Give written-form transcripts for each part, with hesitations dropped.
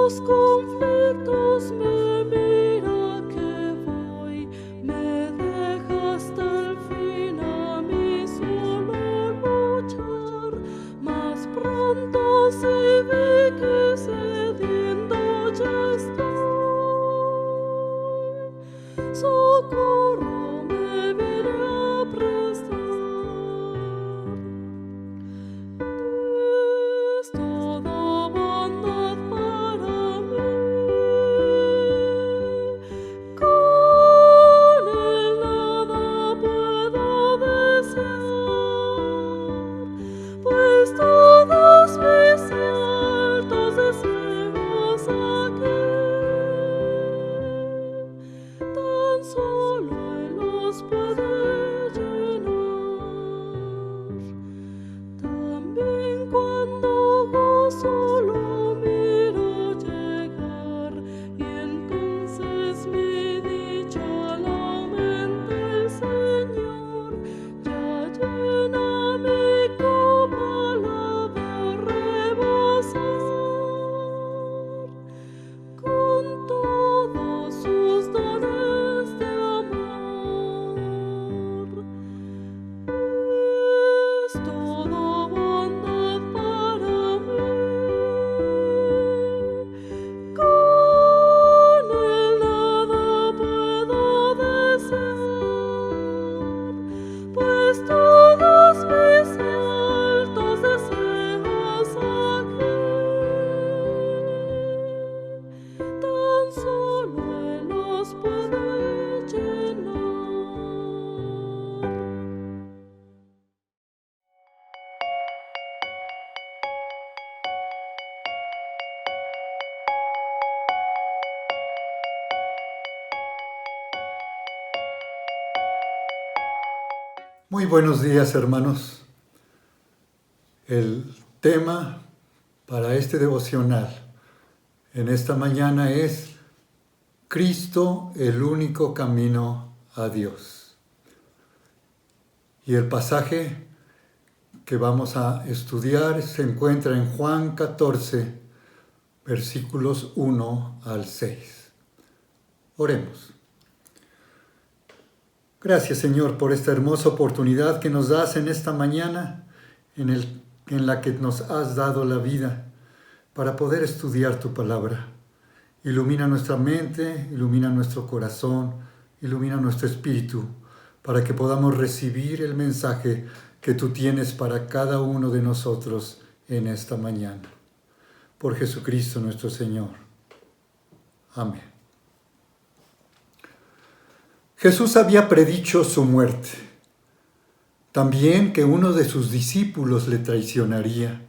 los conflictos me mira que voy, me deja hasta el fin a mí solo luchar, mas pronto se ve que cediendo ya estoy. Socorro me viene a prestar. Es toda bondad para mí. Con él nada puedo desear, pues todos mis altos deseos aquí tan solo él los puede llenar. También cuando gozo lo miro llegar, y entonces mi dicha la aumenta el Señor. Ya llena mi copa, la veo rebosar con todos sus dones de amor. Es toda bondad para mí. Con él nada puedo desear, pues todos mis altos deseos aquí tan solo él los puede llenar. Muy buenos días, hermanos. El tema para este devocional en esta mañana es Cristo, el único camino a Dios. Y el pasaje que vamos a estudiar se encuentra en Juan 14, versículos 1 al 6. Oremos. Gracias, Señor, por esta hermosa oportunidad que nos das en esta mañana, en la que nos has dado la vida para poder estudiar tu palabra. Ilumina nuestra mente, ilumina nuestro corazón, ilumina nuestro espíritu, para que podamos recibir el mensaje que tú tienes para cada uno de nosotros en esta mañana. Por Jesucristo nuestro Señor. Amén. Jesús había predicho su muerte, también que uno de sus discípulos le traicionaría,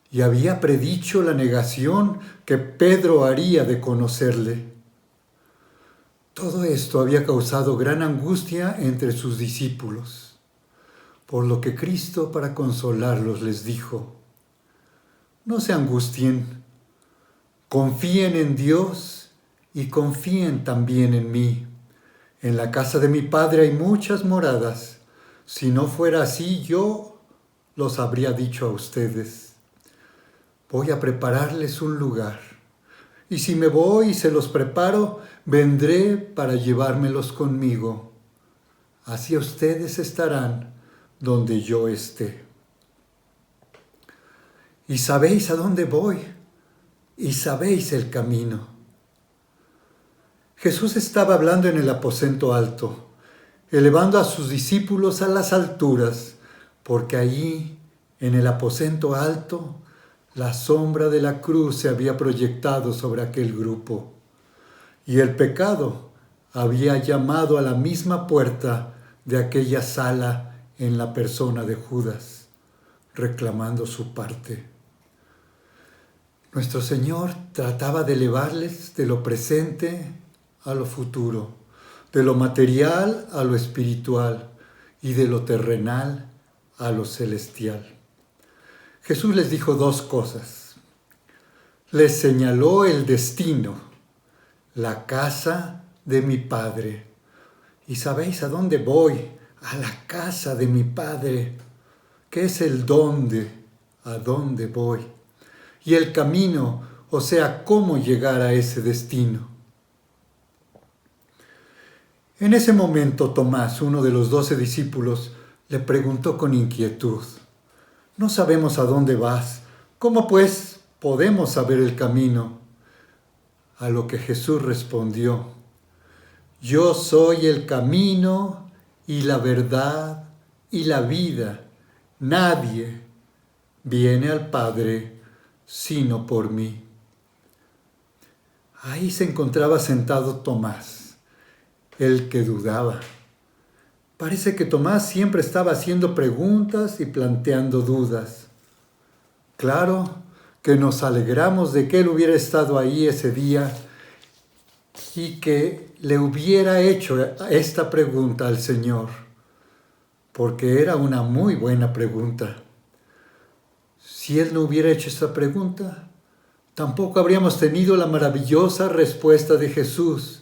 y había predicho la negación que Pedro haría de conocerle. Todo esto había causado gran angustia entre sus discípulos, por lo que Cristo, para consolarlos, les dijo: no se angustien, confíen en Dios y confíen también en mí. En la casa de mi Padre hay muchas moradas. Si no fuera así, yo los habría dicho a ustedes. Voy a prepararles un lugar. Y si me voy y se los preparo, vendré para llevármelos conmigo. Así ustedes estarán donde yo esté. Y sabéis a dónde voy, y sabéis el camino. Jesús estaba hablando en el aposento alto, elevando a sus discípulos a las alturas, porque allí, en el aposento alto, la sombra de la cruz se había proyectado sobre aquel grupo, y el pecado había llamado a la misma puerta de aquella sala en la persona de Judas, reclamando su parte. Nuestro Señor trataba de elevarles de lo presente a lo futuro, de lo material a lo espiritual y de lo terrenal a lo celestial. Jesús les dijo dos cosas. Les señaló el destino, la casa de mi Padre. ¿Y sabéis a dónde voy? A la casa de mi Padre. ¿Qué es el dónde? ¿A dónde voy? Y el camino o sea, cómo llegar a ese destino. En ese momento Tomás, uno de los 12 discípulos, le preguntó con inquietud: «No sabemos a dónde vas, ¿cómo pues podemos saber el camino?». A lo que Jesús respondió: «Yo soy el camino y la verdad y la vida. Nadie viene al Padre sino por mí». Ahí se encontraba sentado Tomás, el que dudaba. Parece que Tomás siempre estaba haciendo preguntas y planteando dudas. Claro que nos alegramos de que él hubiera estado ahí ese día y que le hubiera hecho esta pregunta al Señor, porque era una muy buena pregunta. Si él no hubiera hecho esta pregunta, tampoco habríamos tenido la maravillosa respuesta de Jesús,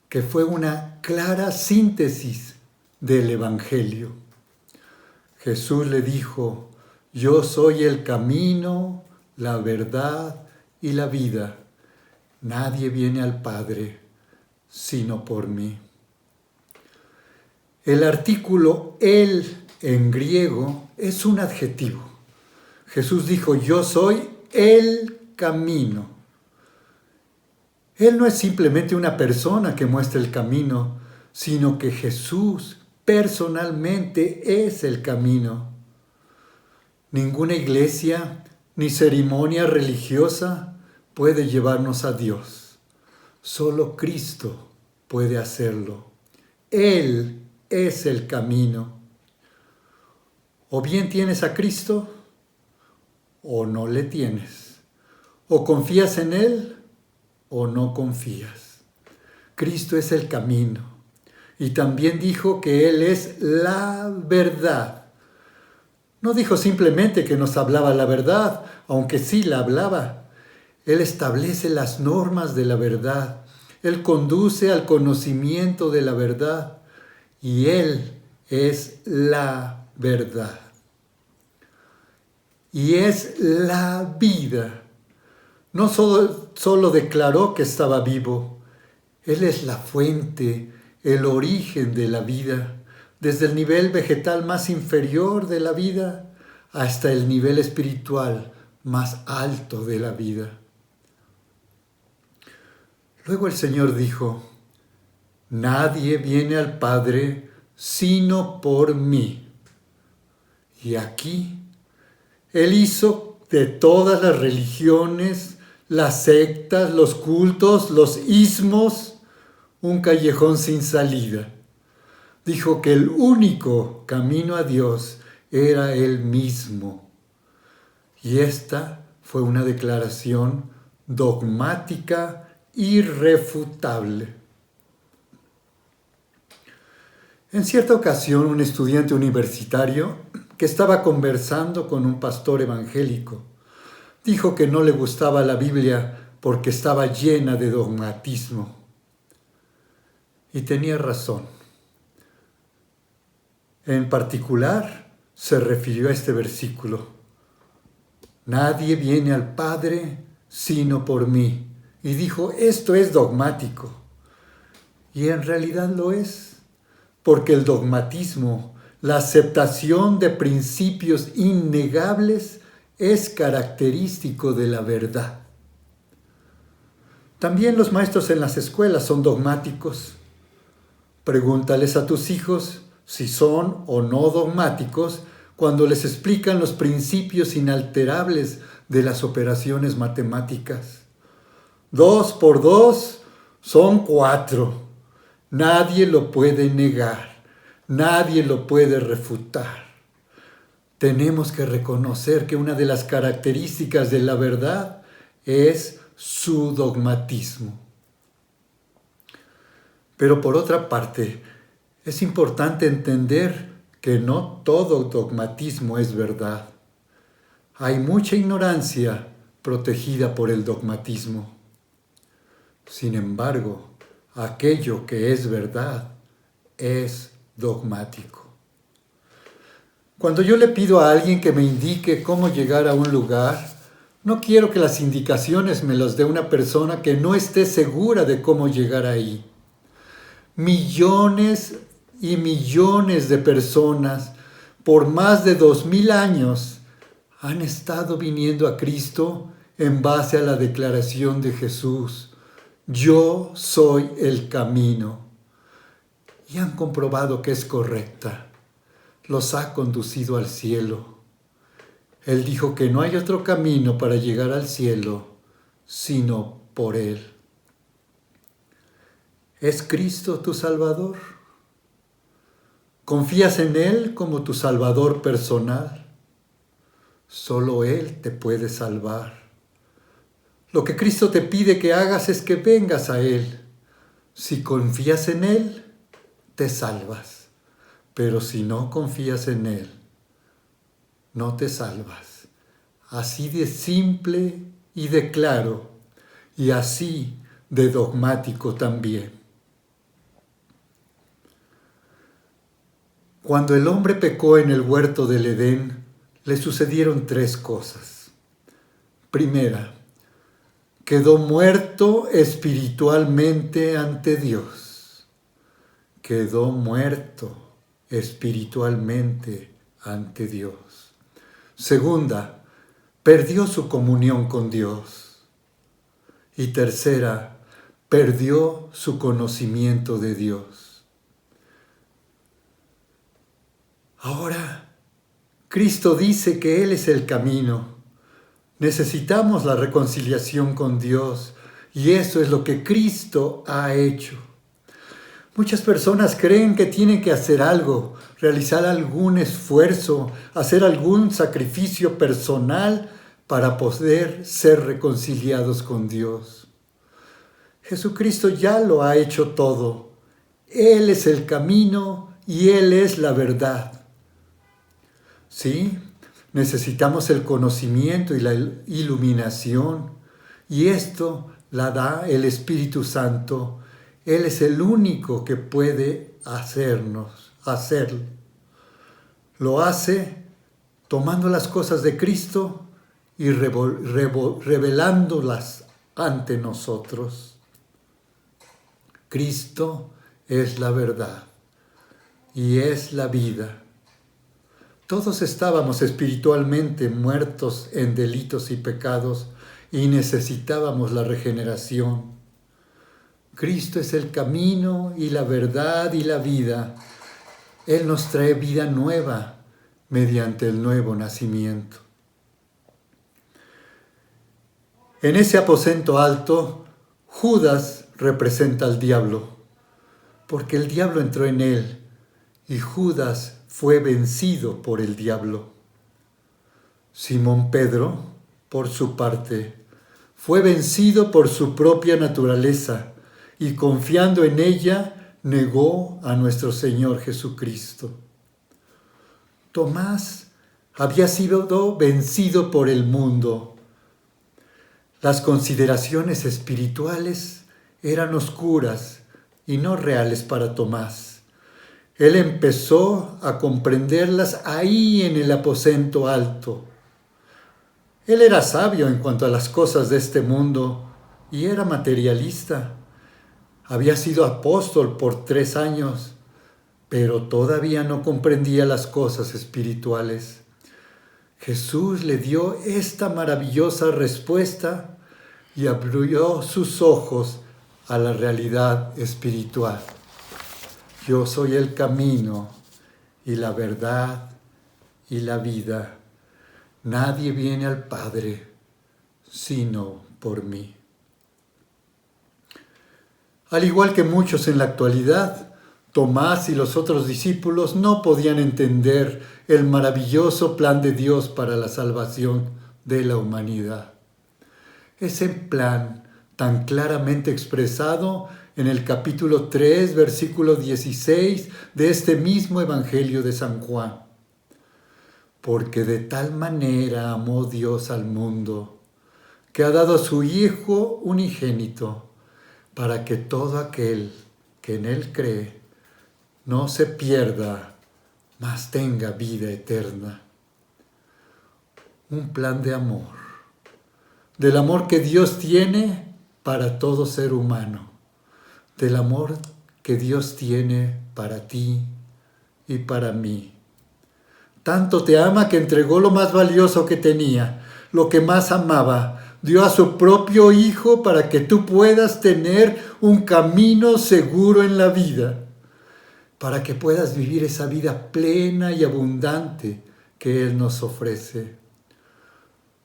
que fue una clara síntesis del Evangelio. Jesús le dijo: «Yo soy el camino, la verdad y la vida. Nadie viene al Padre sino por mí». El artículo «el» en griego es un adjetivo. Jesús dijo: «Yo soy el camino». Él no es simplemente una persona que muestra el camino, sino que Jesús personalmente es el camino. Ninguna iglesia ni ceremonia religiosa puede llevarnos a Dios. Solo Cristo puede hacerlo. Él es el camino. O bien tienes a Cristo o no le tienes. O confías en Él o no confías. Cristo es el camino. Y también dijo que Él es la verdad. No dijo simplemente que nos hablaba la verdad, aunque sí la hablaba. Él establece las normas de la verdad. Él conduce al conocimiento de la verdad. Y Él es la verdad. Y es la vida. No solo declaró que estaba vivo. Él es la fuente, el origen de la vida, desde el nivel vegetal más inferior de la vida hasta el nivel espiritual más alto de la vida. Luego el Señor dijo: «Nadie viene al Padre sino por mí». Y aquí Él hizo de todas las religiones, las sectas, los cultos, los ismos, un callejón sin salida. Dijo que el único camino a Dios era Él mismo. Y esta fue una declaración dogmática, irrefutable. En cierta ocasión, un estudiante universitario que estaba conversando con un pastor evangélico dijo que no le gustaba la Biblia porque estaba llena de dogmatismo. Y tenía razón. En particular, se refirió a este versículo: «Nadie viene al Padre sino por mí». Y dijo: «Esto es dogmático». Y en realidad lo es, porque el dogmatismo, la aceptación de principios innegables, es característico de la verdad. También los maestros en las escuelas son dogmáticos. Pregúntales a tus hijos si son o no dogmáticos cuando les explican los principios inalterables de las operaciones matemáticas. 2 por 2 son 4. Nadie lo puede negar, nadie lo puede refutar. Tenemos que reconocer que una de las características de la verdad es su dogmatismo. Pero por otra parte, es importante entender que no todo dogmatismo es verdad. Hay mucha ignorancia protegida por el dogmatismo. Sin embargo, aquello que es verdad es dogmático. Cuando yo le pido a alguien que me indique cómo llegar a un lugar, No quiero que las indicaciones me las dé una persona que no esté segura de cómo llegar ahí. Millones y millones de personas por más de 2000 años han estado viniendo a Cristo en base a la declaración de Jesús: yo soy el camino. Y han comprobado que es correcta. Los ha conducido al cielo. Él dijo que no hay otro camino para llegar al cielo sino por Él. ¿Es Cristo tu Salvador? ¿Confías en Él como tu Salvador personal? Solo Él te puede salvar. Lo que Cristo te pide que hagas es que vengas a Él. Si confías en Él, te salvas. Pero si no confías en Él, no te salvas. Así de simple y de claro, y así de dogmático también. Cuando el hombre pecó en el huerto del Edén, le sucedieron 3 cosas. Primera, quedó muerto espiritualmente ante Dios. Quedó muerto espiritualmente ante Dios. Segunda, perdió su comunión con Dios. Y tercera, perdió su conocimiento de Dios. Ahora, Cristo dice que Él es el camino. Necesitamos la reconciliación con Dios y eso es lo que Cristo ha hecho. Muchas personas creen que tienen que hacer algo, realizar algún esfuerzo, hacer algún sacrificio personal para poder ser reconciliados con Dios. Jesucristo ya lo ha hecho todo. Él es el camino y Él es la verdad. ¿Sí? Necesitamos el conocimiento y la iluminación, y esto la da el Espíritu Santo. Él es el único que puede hacerlo. Lo hace tomando las cosas de Cristo y revelándolas ante nosotros. Cristo es la verdad y es la vida. Todos estábamos espiritualmente muertos en delitos y pecados y necesitábamos la regeneración. Cristo es el camino y la verdad y la vida. Él nos trae vida nueva mediante el nuevo nacimiento. En ese aposento alto, Judas representa al diablo, porque el diablo entró en él y Judas fue vencido por el diablo. Simón Pedro, por su parte, fue vencido por su propia naturaleza y confiando en ella, negó a nuestro Señor Jesucristo. Tomás había sido vencido por el mundo. Las consideraciones espirituales eran oscuras y no reales para Tomás. Él empezó a comprenderlas ahí en el aposento alto. Él era sabio en cuanto a las cosas de este mundo y era materialista. Había sido apóstol por 3 años, pero todavía no comprendía las cosas espirituales. Jesús le dio esta maravillosa respuesta y abrió sus ojos a la realidad espiritual. Yo soy el camino y la verdad y la vida. Nadie viene al Padre sino por mí. Al igual que muchos en la actualidad, Tomás y los otros discípulos no podían entender el maravilloso plan de Dios para la salvación de la humanidad. Ese plan tan claramente expresado en el capítulo 3, versículo 16 de este mismo Evangelio de San Juan. Porque de tal manera amó Dios al mundo, que ha dado a su Hijo unigénito, para que todo aquel que en Él cree no se pierda, mas tenga vida eterna. Un plan de amor, del amor que Dios tiene para todo ser humano, del amor que Dios tiene para ti y para mí. Tanto te ama que entregó lo más valioso que tenía, lo que más amaba, dio a su propio Hijo para que tú puedas tener un camino seguro en la vida, para que puedas vivir esa vida plena y abundante que Él nos ofrece.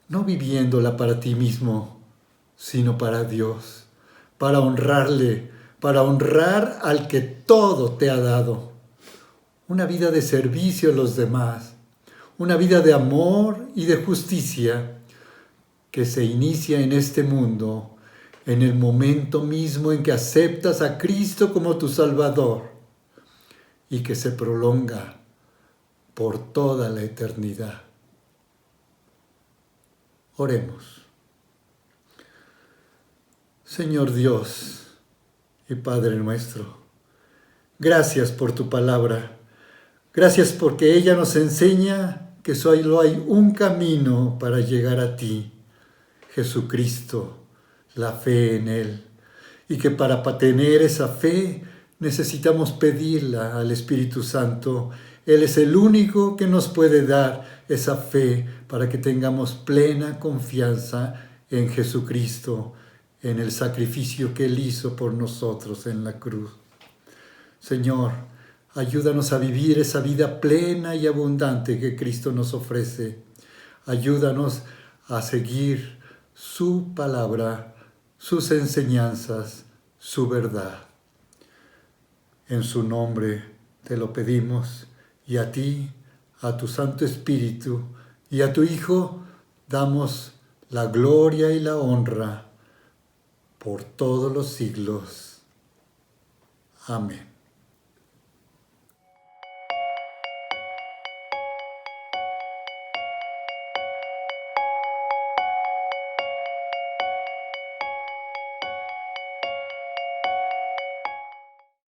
No viviéndola para ti mismo, sino para Dios, para honrarle, para honrar al que todo te ha dado. Una vida de servicio a los demás, una vida de amor y de justicia que se inicia en este mundo, en el momento mismo en que aceptas a Cristo como tu Salvador y que se prolonga por toda la eternidad. Oremos. Señor Dios y Padre nuestro, gracias por tu palabra. Gracias porque ella nos enseña que solo hay un camino para llegar a ti, Jesucristo, la fe en Él. Y que para tener esa fe necesitamos pedirla al Espíritu Santo. Él es el único que nos puede dar esa fe para que tengamos plena confianza en Jesucristo, en el sacrificio que Él hizo por nosotros en la cruz. Señor, ayúdanos a vivir esa vida plena y abundante que Cristo nos ofrece. Ayúdanos a seguir su palabra, sus enseñanzas, su verdad. En su nombre te lo pedimos, y a ti, a tu Santo Espíritu y a tu Hijo damos la gloria y la honra por todos los siglos. Amén.